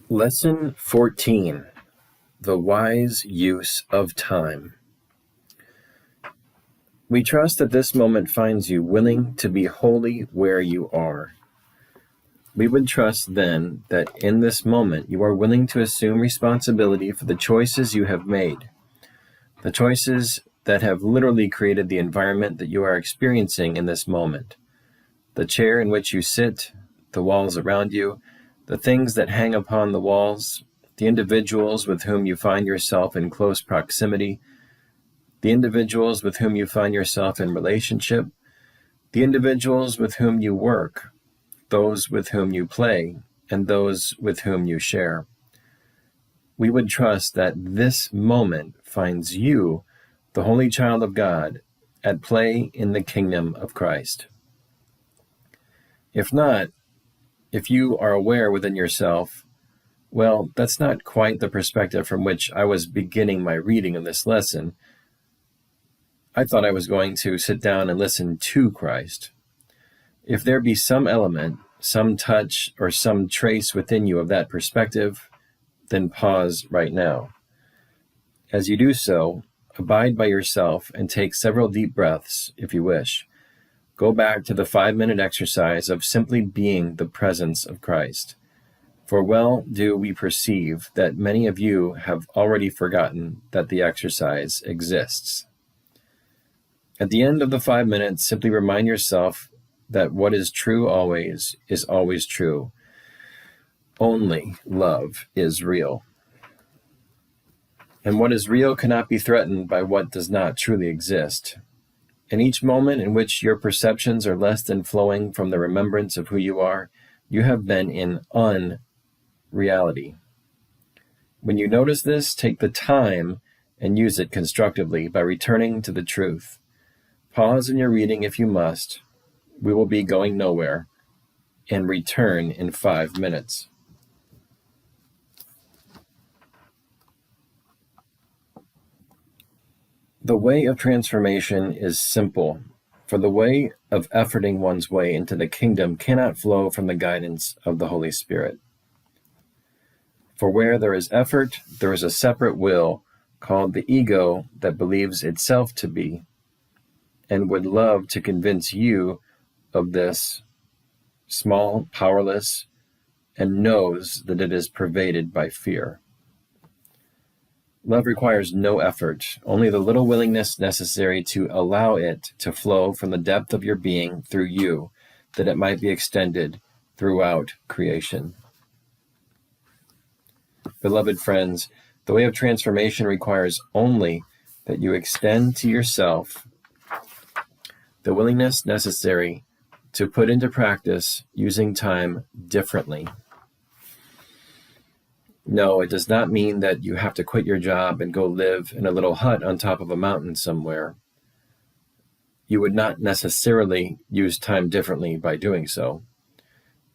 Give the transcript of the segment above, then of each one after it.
Lesson 14. The Wise Use of Time. We trust that this moment finds you willing to be wholly where you are. We would trust then that in this moment you are willing to assume responsibility for the choices you have made, the choices that have literally created the environment that you are experiencing in this moment, the chair in which you sit, the walls around you, the things that hang upon the walls, the individuals with whom you find yourself in close proximity, the individuals with whom you find yourself in relationship, the individuals with whom you work, those with whom you play, and those with whom you share. We would trust that this moment finds you, the Holy Child of God, at play in the kingdom of Christ. If not, if you are aware within yourself, well, that's not quite the perspective from which I was beginning my reading of this lesson. I thought I was going to sit down and listen to Christ. If there be some element, some touch, or some trace within you of that perspective, then pause right now. As you do so, abide by yourself and take several deep breaths if you wish. Go back to the 5-minute exercise of simply being the presence of Christ. For well do we perceive that many of you have already forgotten that the exercise exists. At the end of the 5 minutes, simply remind yourself that what is true always is always true. Only love is real. And what is real cannot be threatened by what does not truly exist. In each moment in which your perceptions are less than flowing from the remembrance of who you are, you have been in unreality. When you notice this, take the time and use it constructively by returning to the truth. Pause in your reading if you must. We will be going nowhere, and return in 5 minutes. The way of transformation is simple, for the way of efforting one's way into the kingdom cannot flow from the guidance of the Holy Spirit. For where there is effort, there is a separate will called the ego that believes itself to be, and would love to convince you of this, small, powerless, and knows that it is pervaded by fear. Love requires no effort, only the little willingness necessary to allow it to flow from the depth of your being through you, that it might be extended throughout creation. Beloved friends, the way of transformation requires only that you extend to yourself the willingness necessary to put into practice using time differently. No, it does not mean that you have to quit your job and go live in a little hut on top of a mountain somewhere. You would not necessarily use time differently by doing so.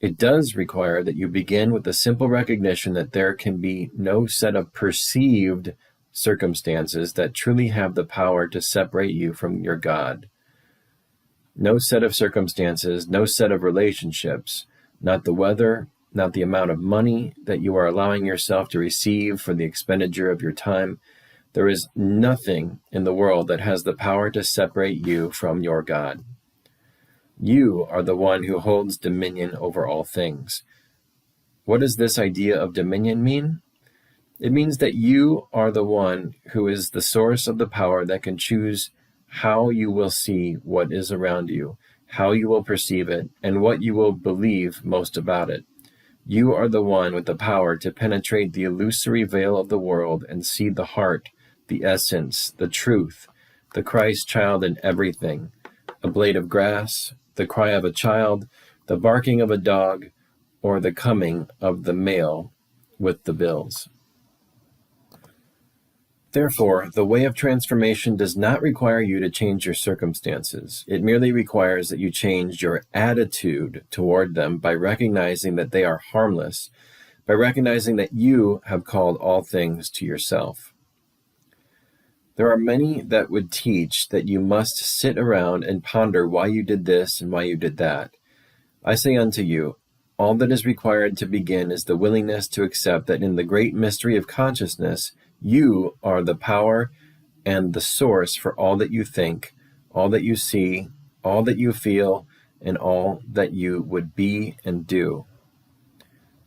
It does require that you begin with the simple recognition that there can be no set of perceived circumstances that truly have the power to separate you from your God. No set of circumstances, no set of relationships, not the weather, not the amount of money that you are allowing yourself to receive for the expenditure of your time. There is nothing in the world that has the power to separate you from your God. You are the one who holds dominion over all things. What does this idea of dominion mean? It means that you are the one who is the source of the power that can choose how you will see what is around you, how you will perceive it, and what you will believe most about it. You are the one with the power to penetrate the illusory veil of the world and see the heart, the essence, the truth, the Christ child in everything, a blade of grass, the cry of a child, the barking of a dog, or the coming of the mail with the bills. Therefore, the way of transformation does not require you to change your circumstances. It merely requires that you change your attitude toward them by recognizing that they are harmless, by recognizing that you have called all things to yourself. There are many that would teach that you must sit around and ponder why you did this and why you did that. I say unto you, All that is required to begin is the willingness to accept that in the great mystery of consciousness, you are the power and the source for all that you think, all that you see, all that you feel, and all that you would be and do.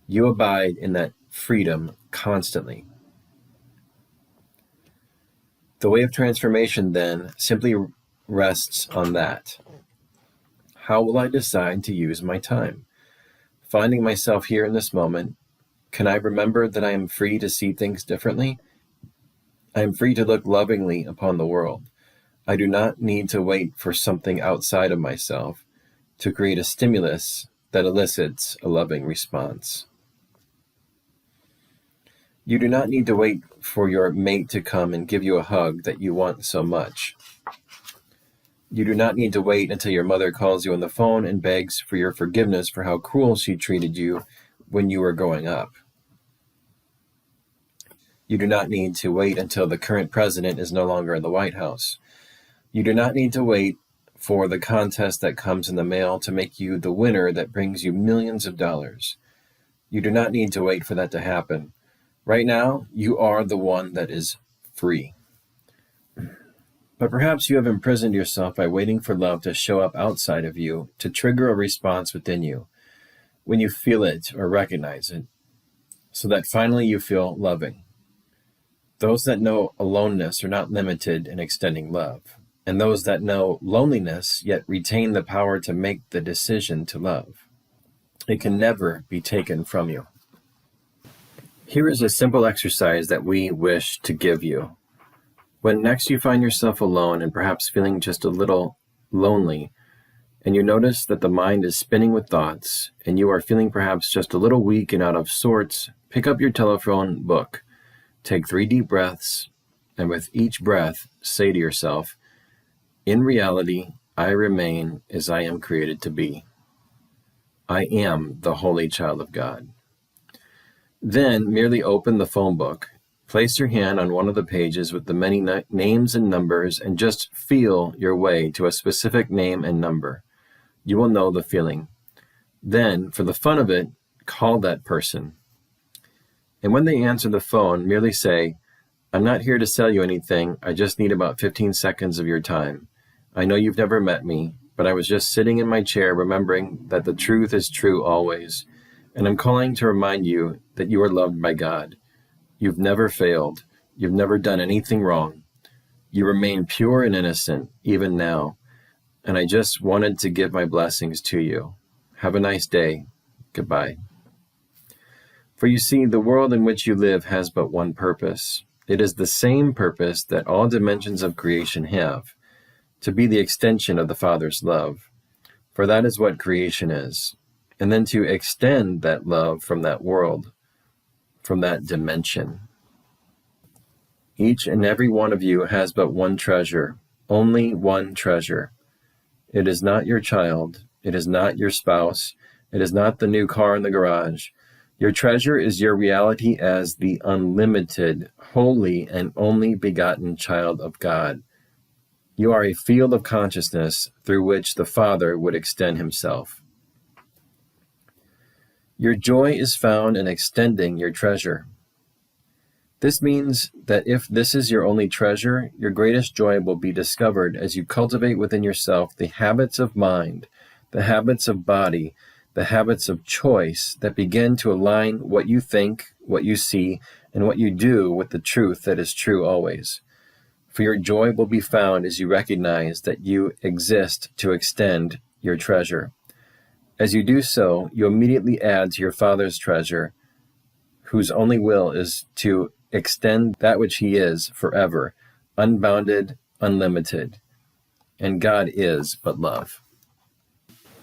You abide in that freedom constantly. The way of transformation, then, simply rests on that. How will I decide to use my time? Finding myself here in this moment, can I remember that I am free to see things differently? I am free to look lovingly upon the world. I do not need to wait for something outside of myself to create a stimulus that elicits a loving response. You do not need to wait for your mate to come and give you a hug that you want so much. You do not need to wait until your mother calls you on the phone and begs for your forgiveness for how cruel she treated you when you were growing up. You do not need to wait until the current president is no longer in the White House. You do not need to wait for the contest that comes in the mail to make you the winner that brings you millions of dollars. You do not need to wait for that to happen. Right now, you are the one that is free. But perhaps you have imprisoned yourself by waiting for love to show up outside of you, to trigger a response within you, when you feel it or recognize it, so that finally you feel loving. Those that know aloneness are not limited in extending love, and those that know loneliness yet retain the power to make the decision to love. It can never be taken from you. Here is a simple exercise that we wish to give you. When next you find yourself alone and perhaps feeling just a little lonely, and you notice that the mind is spinning with thoughts, and you are feeling perhaps just a little weak and out of sorts, pick up your telephone book, take 3 deep breaths, and with each breath, say to yourself, "In reality, I remain as I am created to be. I am the holy child of God." Then merely open the phone book, place your hand on one of the pages with the many names and numbers, and just feel your way to a specific name and number. You will know the feeling. Then, for the fun of it, call that person. And when they answer the phone, merely say, "I'm not here to sell you anything. I just need about 15 seconds of your time. I know you've never met me, but I was just sitting in my chair remembering that the truth is true always. And I'm calling to remind you that you are loved by God. You've never failed. You've never done anything wrong. You remain pure and innocent, even now. And I just wanted to give my blessings to you. Have a nice day. Goodbye." For you see, the world in which you live has but one purpose. It is the same purpose that all dimensions of creation have, to be the extension of the Father's love. For that is what creation is. And then to extend that love from that world, from that dimension. Each and every one of you has but one treasure, only one treasure. It is not your child. It is not your spouse. It is not the new car in the garage. Your treasure is your reality as the unlimited, holy, and only begotten child of God. You are a field of consciousness through which the Father would extend himself. Your joy is found in extending your treasure. This means that if this is your only treasure, your greatest joy will be discovered as you cultivate within yourself the habits of mind, the habits of body, the habits of choice that begin to align what you think, what you see, and what you do with the truth that is true always. For your joy will be found as you recognize that you exist to extend your treasure. As you do so, you immediately add to your Father's treasure, whose only will is to extend that which he is forever, unbounded, unlimited. And God is but love.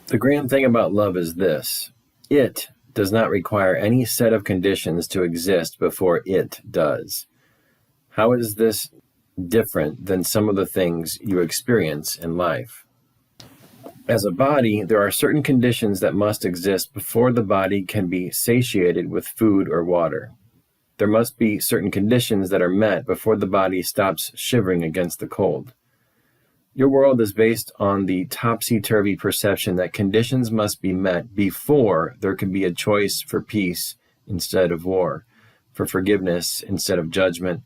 The grand thing about love is this: it does not require any set of conditions to exist before it does. How is this different than some of the things you experience in life? As a body, there are certain conditions that must exist before the body can be satiated with food or water. There must be certain conditions that are met before the body stops shivering against the cold. Your world is based on the topsy-turvy perception that conditions must be met before there can be a choice for peace instead of war, for forgiveness instead of judgment,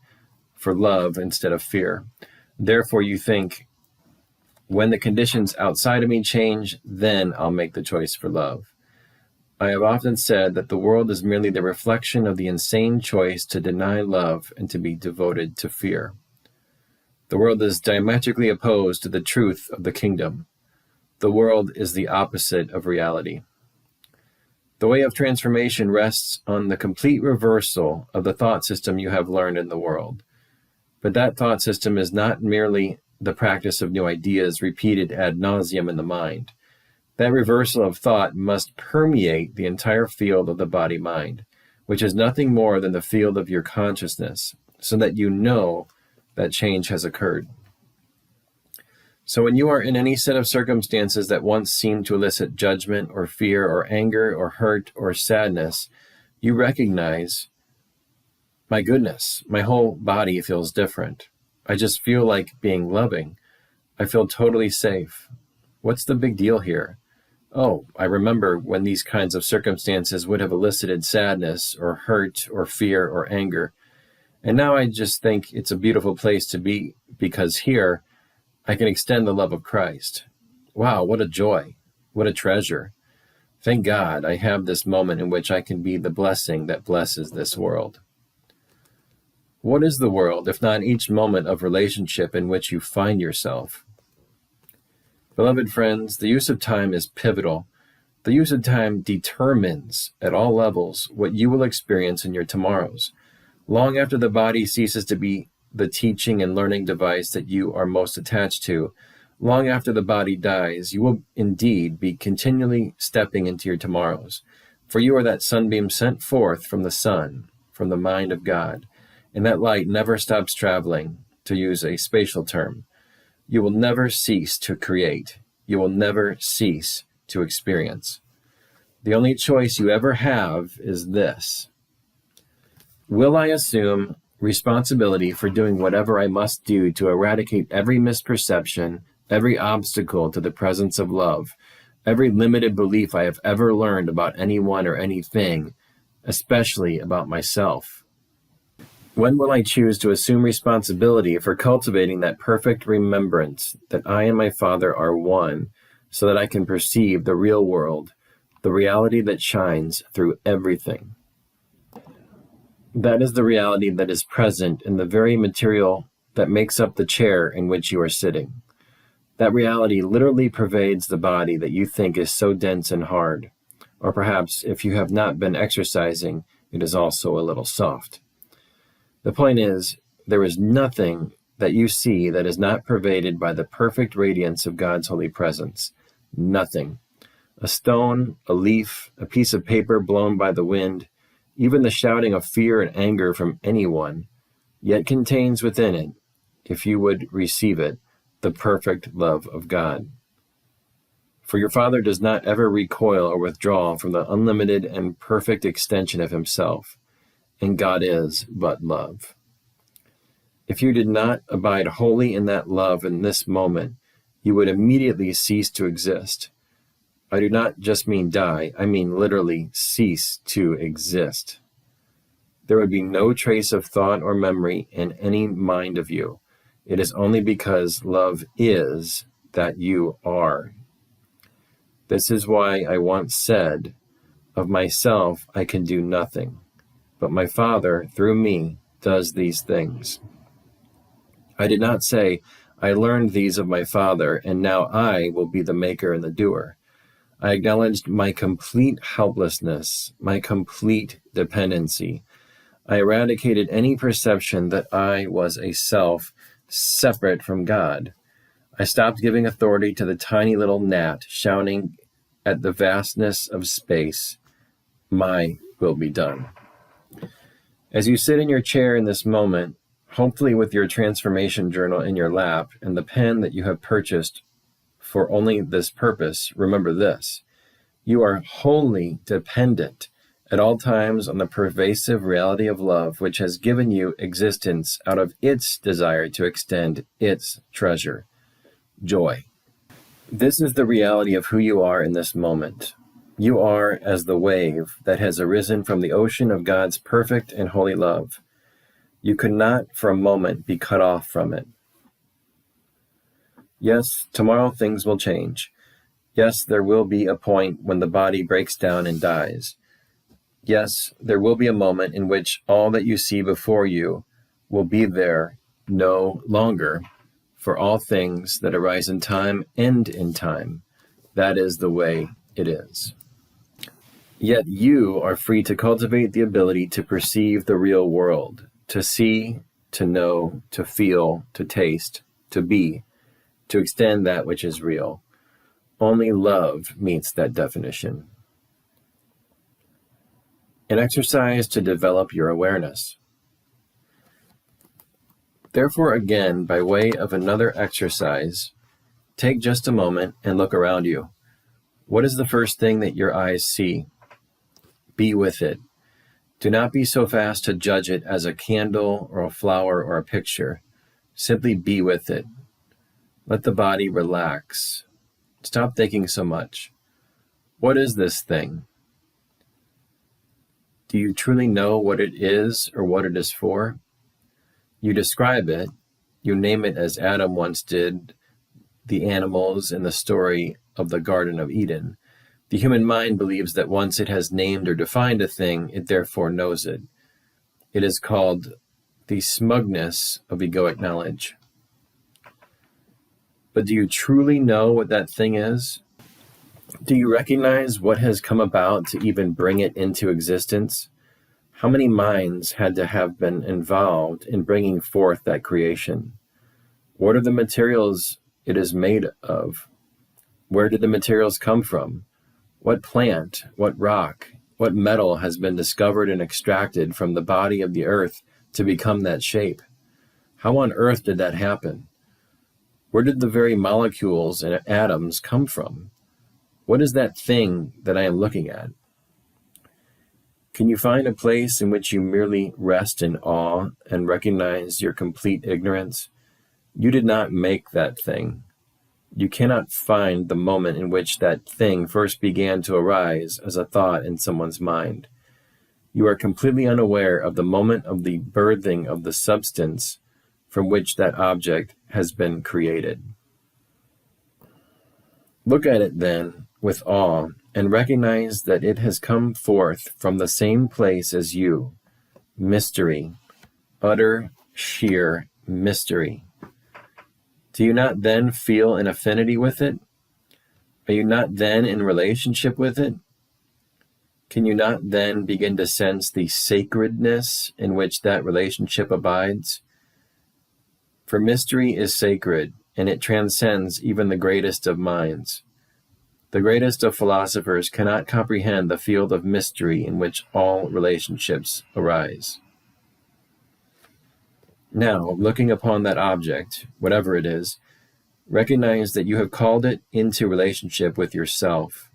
for love instead of fear. Therefore, you think, when the conditions outside of me change, then I'll make the choice for love. I have often said that the world is merely the reflection of the insane choice to deny love and to be devoted to fear. The world is diametrically opposed to the truth of the kingdom. The world is the opposite of reality. The way of transformation rests on the complete reversal of the thought system you have learned in the world. But that thought system is not merely the practice of new ideas repeated ad nauseum in the mind. That reversal of thought must permeate the entire field of the body-mind, which is nothing more than the field of your consciousness, so that you know that change has occurred. So when you are in any set of circumstances that once seemed to elicit judgment or fear or anger or hurt or sadness, you recognize, my goodness, my whole body feels different. I just feel like being loving. I feel totally safe. What's the big deal here? Oh, I remember when these kinds of circumstances would have elicited sadness or hurt or fear or anger. And now I just think it's a beautiful place to be, because here I can extend the love of Christ. Wow, what a joy. What a treasure. Thank God I have this moment in which I can be the blessing that blesses this world. What is the world if not each moment of relationship in which you find yourself? Beloved friends, the use of time is pivotal. The use of time determines at all levels what you will experience in your tomorrows. Long after the body ceases to be the teaching and learning device that you are most attached to, long after the body dies, you will indeed be continually stepping into your tomorrows. For you are that sunbeam sent forth from the sun, from the mind of God, and that light never stops traveling, to use a spatial term. You will never cease to create. You will never cease to experience. The only choice you ever have is this. Will I assume responsibility for doing whatever I must do to eradicate every misperception, every obstacle to the presence of love, every limited belief I have ever learned about anyone or anything, especially about myself? When will I choose to assume responsibility for cultivating that perfect remembrance that I and my Father are one, so that I can perceive the real world, the reality that shines through everything? That is the reality that is present in the very material that makes up the chair in which you are sitting. That reality literally pervades the body that you think is so dense and hard. Or perhaps, if you have not been exercising, it is also a little soft. The point is, there is nothing that you see that is not pervaded by the perfect radiance of God's holy presence. Nothing. A stone, a leaf, a piece of paper blown by the wind, even the shouting of fear and anger from anyone, yet contains within it, if you would receive it, the perfect love of God. For your Father does not ever recoil or withdraw from the unlimited and perfect extension of himself, and God is but love. If you did not abide wholly in that love in this moment, you would immediately cease to exist. I do not just mean die, I mean literally cease to exist. There would be no trace of thought or memory in any mind of you. It is only because love is that you are. This is why I once said, of myself I can do nothing, but my Father, through me, does these things. I did not say, I learned these of my Father, and now I will be the maker and the doer. I acknowledged my complete helplessness, my complete dependency. I eradicated any perception that I was a self separate from God. I stopped giving authority to the tiny little gnat shouting at the vastness of space, my will be done. As you sit in your chair in this moment, hopefully with your transformation journal in your lap and the pen that you have purchased for only this purpose, remember this. You are wholly dependent at all times on the pervasive reality of love, which has given you existence out of its desire to extend its treasure. joy. This is the reality of who you are in this moment. You are as the wave that has arisen from the ocean of God's perfect and holy love. You could not for a moment be cut off from it. Yes, tomorrow things will change. Yes, there will be a point when the body breaks down and dies. Yes, there will be a moment in which all that you see before you will be there no longer, for all things that arise in time end in time. That is the way it is. Yet you are free to cultivate the ability to perceive the real world, to see, to know, to feel, to taste, to be, to extend that which is real. Only love meets that definition. An exercise to develop your awareness. Therefore, again, by way of another exercise, take just a moment and look around you. What is the first thing that your eyes see? Be with it. Do not be so fast to judge it as a candle or a flower or a picture. Simply be with it. Let the body relax. Stop thinking so much. What is this thing? Do you truly know what it is or what it is for? You describe it, you name it as Adam once did the animals in the story of the Garden of Eden. The human mind believes that once it has named or defined a thing, it therefore knows it. It is called the smugness of egoic knowledge. But do you truly know what that thing is? Do you recognize what has come about to even bring it into existence? How many minds had to have been involved in bringing forth that creation? What are the materials it is made of? Where did the materials come from? What plant, what rock, what metal has been discovered and extracted from the body of the earth to become that shape? How on earth did that happen? Where did the very molecules and atoms come from? What is that thing that I am looking at? Can you find a place in which you merely rest in awe and recognize your complete ignorance? You did not make that thing. You cannot find the moment in which that thing first began to arise as a thought in someone's mind. You are completely unaware of the moment of the birthing of the substance from which that object has been created. Look at it then with awe and recognize that it has come forth from the same place as you. Mystery, utter, sheer mystery. Do you not then feel an affinity with it? Are you not then in relationship with it? Can you not then begin to sense the sacredness in which that relationship abides? For mystery is sacred, and it transcends even the greatest of minds. The greatest of philosophers cannot comprehend the field of mystery in which all relationships arise. Now, looking upon that object, whatever it is, recognize that you have called it into relationship with yourself.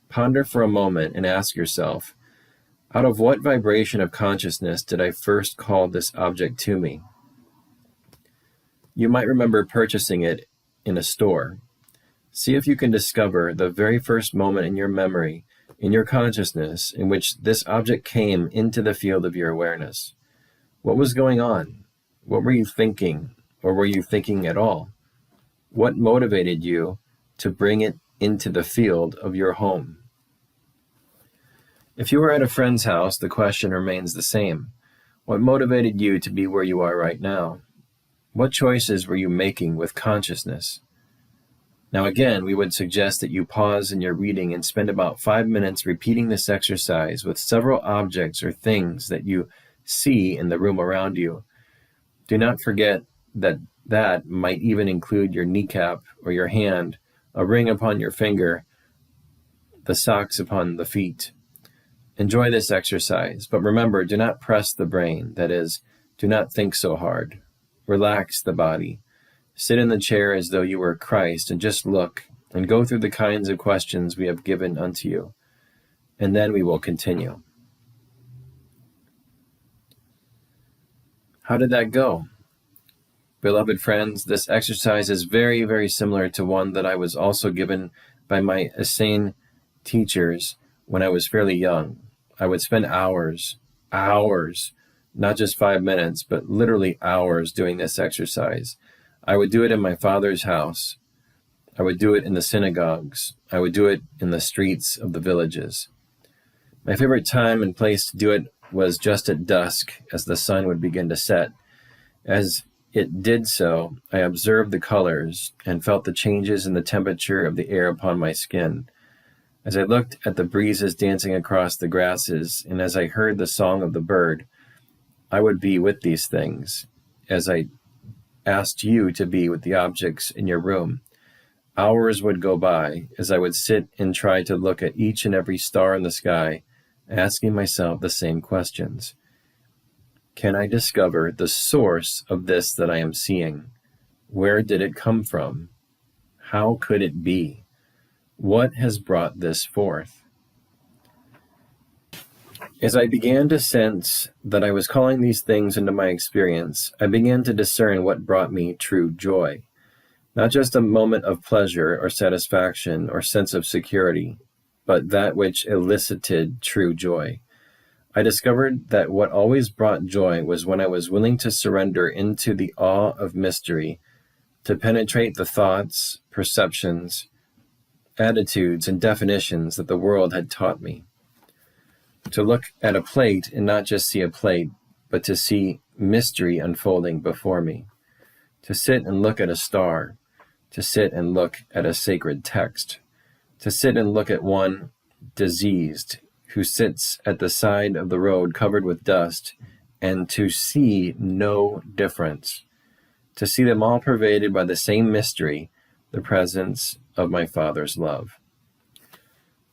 Ponder for a moment and ask yourself, out of what vibration of consciousness did I first call this object to me? You might remember purchasing it in a store. See if you can discover the very first moment in your memory, in your consciousness, in which this object came into the field of your awareness. What was going on? What were you thinking, or were you thinking at all? What motivated you to bring it into the field of your home? If you were at a friend's house, the question remains the same. What motivated you to be where you are right now? What choices were you making with consciousness? Now again, we would suggest that you pause in your reading and spend about 5 minutes repeating this exercise with several objects or things that you see in the room around you. Do not forget that that might even include your kneecap or your hand, a ring upon your finger, the socks upon the feet. Enjoy this exercise, but remember, do not press the brain. That is, do not think so hard. Relax the body. Sit in the chair as though you were Christ and just look and go through the kinds of questions we have given unto you. And then we will continue. How did that go? Beloved friends, this exercise is very, very similar to one that I was also given by my Essene teachers when I was fairly young. I would spend hours, not just 5 minutes, but literally hours doing this exercise. I would do it in my father's house. I would do it in the synagogues. I would do it in the streets of the villages. My favorite time and place to do it was just at dusk as the sun would begin to set. As it did so, I observed the colors and felt the changes in the temperature of the air upon my skin. As I looked at the breezes dancing across the grasses, and as I heard the song of the bird, I would be with these things, as I asked you to be with the objects in your room. Hours would go by as I would sit and try to look at each and every star in the sky, asking myself the same questions. Can I discover the source of this that I am seeing? Where did it come from? How could it be? What has brought this forth? As I began to sense that I was calling these things into my experience, I began to discern what brought me true joy. Not just a moment of pleasure or satisfaction or sense of security, but that which elicited true joy. I discovered that what always brought joy was when I was willing to surrender into the awe of mystery, to penetrate the thoughts, perceptions, attitudes, and definitions that the world had taught me. To look at a plate and not just see a plate, but to see mystery unfolding before me. To sit and look at a star, to sit and look at a sacred text, to sit and look at one diseased who sits at the side of the road covered with dust, and to see no difference, to see them all pervaded by the same mystery, the presence of my Father's love.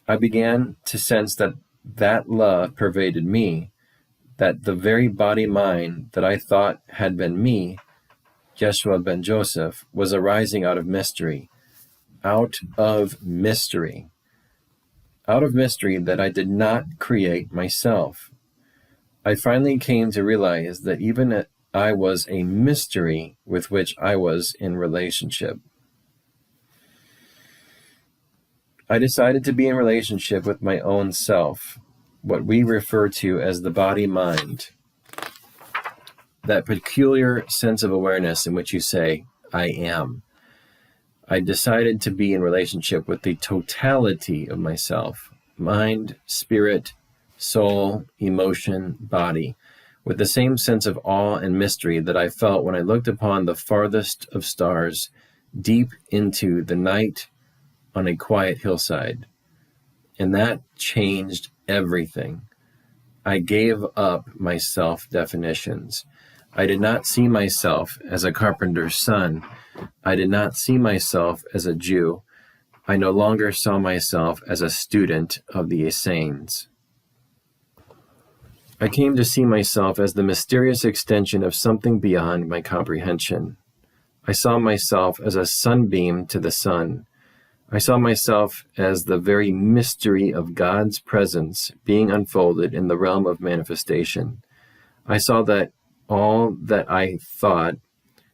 I began to sense that that love pervaded me, that the very body-mind that I thought had been me, Yeshua ben Joseph, was arising out of mystery that I did not create myself. I finally came to realize that even I was a mystery with which I was in relationship. I decided to be in relationship with my own self, what we refer to as the body-mind, that peculiar sense of awareness in which you say, I am. I decided to be in relationship with the totality of myself, mind, spirit, soul, emotion, body, with the same sense of awe and mystery that I felt when I looked upon the farthest of stars deep into the night on a quiet hillside. And that changed everything. I gave up my self-definitions. I did not see myself as a carpenter's son. I did not see myself as a Jew. I no longer saw myself as a student of the Essenes. I came to see myself as the mysterious extension of something beyond my comprehension. I saw myself as a sunbeam to the sun. I saw myself as the very mystery of God's presence being unfolded in the realm of manifestation. I saw that all that I thought,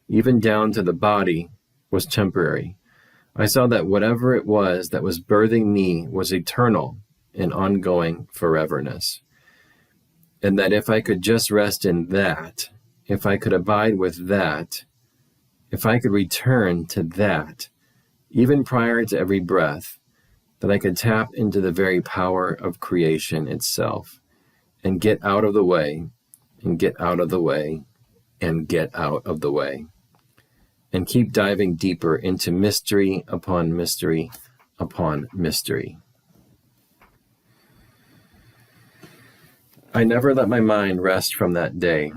even down to the body, was temporary. I saw that whatever it was that was birthing me was eternal and ongoing foreverness. And that if I could just rest in that, if I could abide with that, if I could return to that, even prior to every breath, that I could tap into the very power of creation itself and get out of the way, and get out of the way, and get out of the way, and keep diving deeper into mystery upon mystery upon mystery. I never let my mind rest from that day.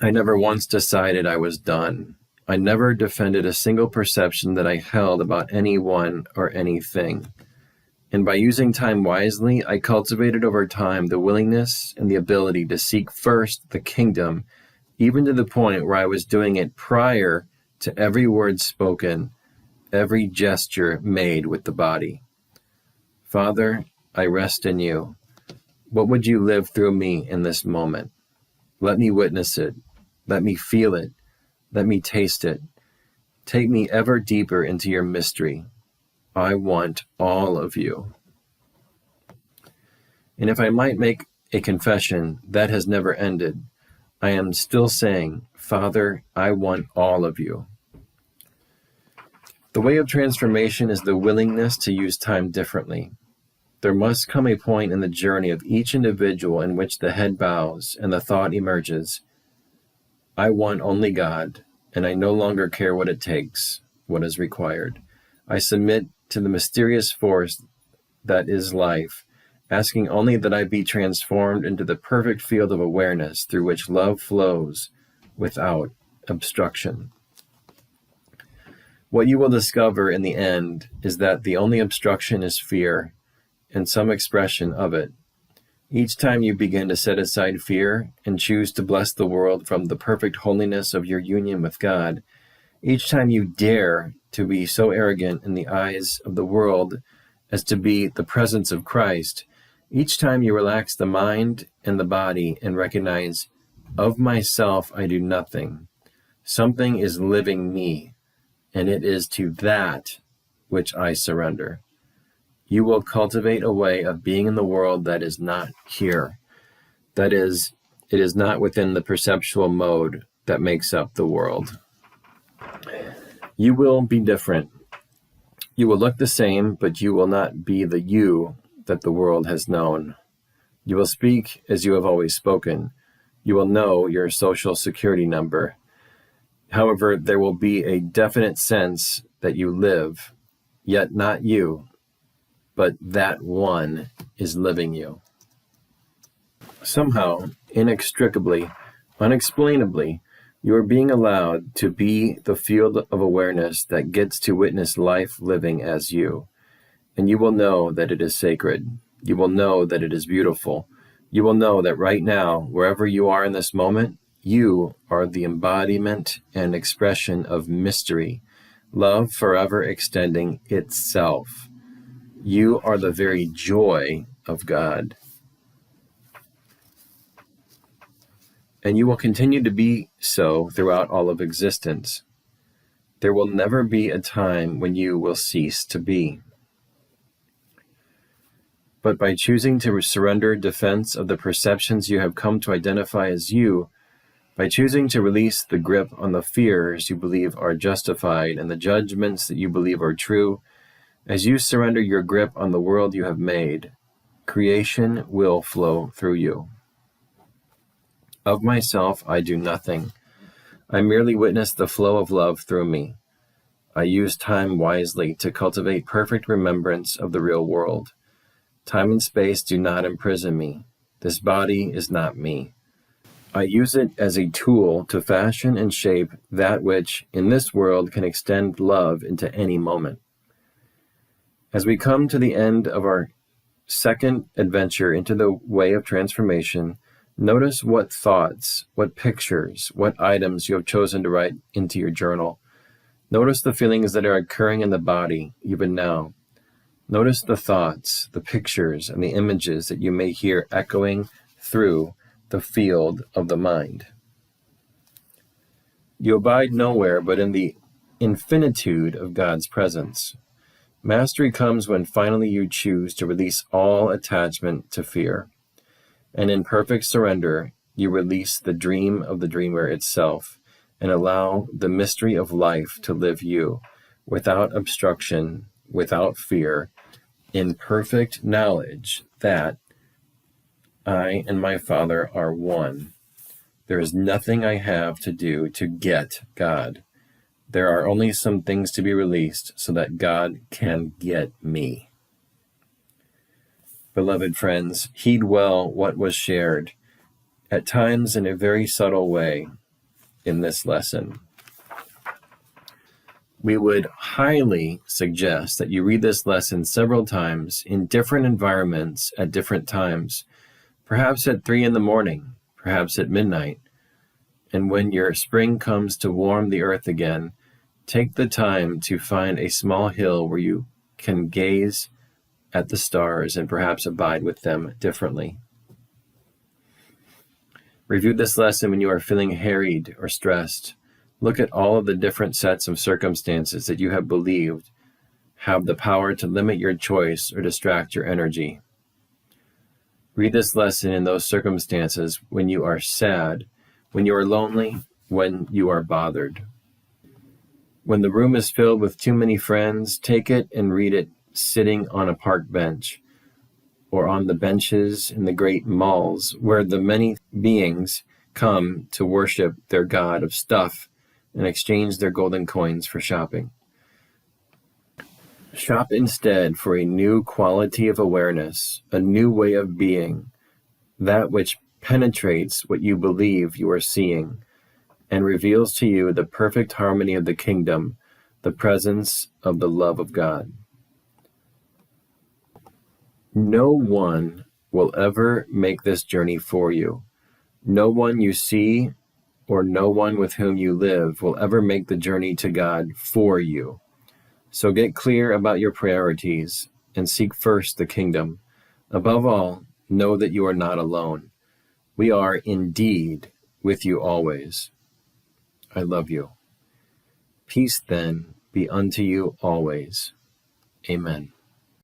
I never once decided I was done. I never defended a single perception that I held about anyone or anything. And by using time wisely, I cultivated over time the willingness and the ability to seek first the kingdom, even to the point where I was doing it prior to every word spoken, every gesture made with the body. Father, I rest in you. What would you live through me in this moment? Let me witness it. Let me feel it. Let me taste it. Take me ever deeper into your mystery. I want all of you. And if I might make a confession, that has never ended. I am still saying, Father, I want all of you. The way of transformation is the willingness to use time differently. There must come a point in the journey of each individual in which the head bows and the thought emerges, I want only God, and I no longer care what it takes, what is required. I submit to the mysterious force that is life, asking only that I be transformed into the perfect field of awareness through which love flows without obstruction. What you will discover in the end is that the only obstruction is fear, and some expression of it. Each time you begin to set aside fear and choose to bless the world from the perfect holiness of your union with God, each time you dare to be so arrogant in the eyes of the world as to be the presence of Christ, each time you relax the mind and the body and recognize, of myself I do nothing. Something is living me, and it is to that which I surrender. You will cultivate a way of being in the world that is not here. That is, it is not within the perceptual mode that makes up the world. You will be different. You will look the same, but you will not be the you that the world has known. You will speak as you have always spoken. You will know your social security number. However, there will be a definite sense that you live, yet not you, but that one is living you. Somehow, inextricably, unexplainably, you are being allowed to be the field of awareness that gets to witness life living as you. And you will know that it is sacred. You will know that it is beautiful. You will know that right now, wherever you are in this moment, you are the embodiment and expression of mystery, love forever extending itself. You are the very joy of God. And you will continue to be so throughout all of existence. There will never be a time when you will cease to be. But by choosing to surrender defense of the perceptions you have come to identify as you, by choosing to release the grip on the fears you believe are justified and the judgments that you believe are true, as you surrender your grip on the world you have made, creation will flow through you. Of myself, I do nothing. I merely witness the flow of love through me. I use time wisely to cultivate perfect remembrance of the real world. Time and space do not imprison me. This body is not me. I use it as a tool to fashion and shape that which, in this world, can extend love into any moment. As we come to the end of our second adventure into the way of transformation, notice what thoughts, what pictures, what items you have chosen to write into your journal. Notice the feelings that are occurring in the body, even now. Notice the thoughts, the pictures, and the images that you may hear echoing through the field of the mind. You abide nowhere but in the infinitude of God's presence. Mastery comes when finally you choose to release all attachment to fear. And in perfect surrender, you release the dream of the dreamer itself and allow the mystery of life to live you without obstruction, without fear, in perfect knowledge that I and my Father are one. There is nothing I have to do to get God. There are only some things to be released so that God can get me. Beloved friends, heed well what was shared, at times in a very subtle way, in this lesson. We would highly suggest that you read this lesson several times in different environments at different times, perhaps at 3 a.m, perhaps at midnight. And when your spring comes to warm the earth again, take the time to find a small hill where you can gaze at the stars and perhaps abide with them differently. Review this lesson when you are feeling harried or stressed. Look at all of the different sets of circumstances that you have believed have the power to limit your choice or distract your energy. Read this lesson in those circumstances when you are sad, when you are lonely, when you are bothered. When the room is filled with too many friends, take it and read it sitting on a park bench or on the benches in the great malls where the many beings come to worship their god of stuff and exchange their golden coins for shopping. Shop instead for a new quality of awareness, a new way of being, that which penetrates what you believe you are seeing and reveals to you the perfect harmony of the kingdom, the presence of the love of God. No one will ever make this journey for you. No one you see or no one with whom you live will ever make the journey to God for you. So get clear about your priorities and seek first the kingdom. Above all, know that you are not alone. We are indeed with you always. I love you. Peace then be unto you always. Amen.